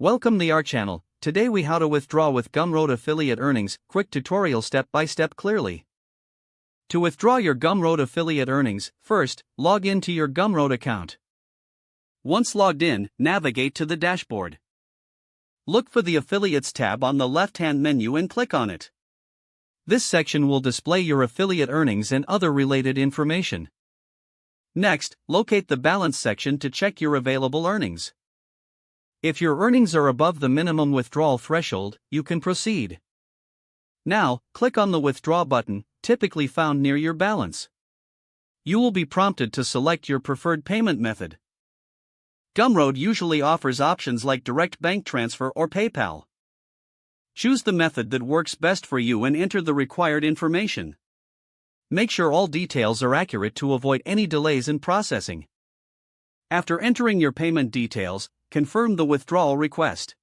Welcome to our channel. Today we how to withdraw with Gumroad affiliate earnings, quick tutorial step by step clearly. To withdraw your Gumroad affiliate earnings, first, log into your Gumroad account. Once logged in, navigate to the dashboard. Look for the Affiliates tab on the left-hand menu and click on it. This section will display your affiliate earnings and other related information. Next, locate the balance section to check your available earnings. If your earnings are above the minimum withdrawal threshold, you can proceed. Now, click on the Withdraw button, typically found near your balance. You will be prompted to select your preferred payment method. Gumroad usually offers options like direct bank transfer or PayPal. Choose the method that works best for you and enter the required information. Make sure all details are accurate to avoid any delays in processing. After entering your payment details, confirm the withdrawal request.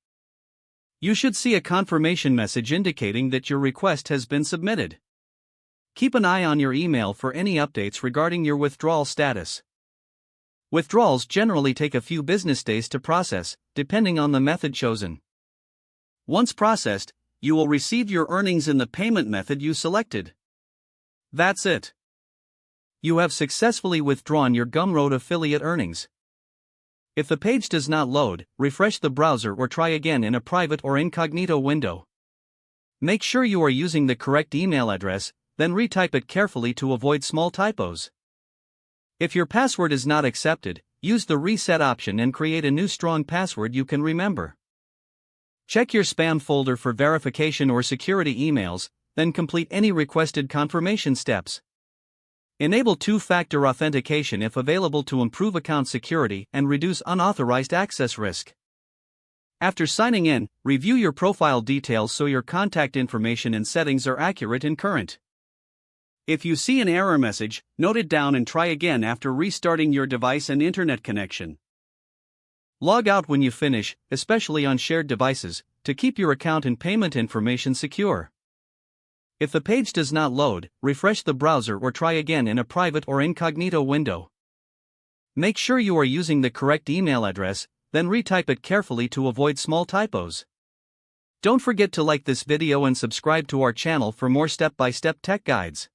You should see a confirmation message indicating that your request has been submitted. Keep an eye on your email for any updates regarding your withdrawal status. Withdrawals generally take a few business days to process, depending on the method chosen. Once processed, you will receive your earnings in the payment method you selected. That's it. You have successfully withdrawn your Gumroad affiliate earnings. If the page does not load, refresh the browser or try again in a private or incognito window. Make sure you are using the correct email address, then retype it carefully to avoid small typos. If your password is not accepted, use the reset option and create a new strong password you can remember. Check your spam folder for verification or security emails, then complete any requested confirmation steps. Enable two-factor authentication if available to improve account security and reduce unauthorized access risk. After signing in, review your profile details so your contact information and settings are accurate and current. If you see an error message, note it down and try again after restarting your device and internet connection. Log out when you finish, especially on shared devices, to keep your account and payment information secure. If the page does not load, refresh the browser or try again in a private or incognito window. Make sure you are using the correct email address, then retype it carefully to avoid small typos. Don't forget to like this video and subscribe to our channel for more step-by-step tech guides.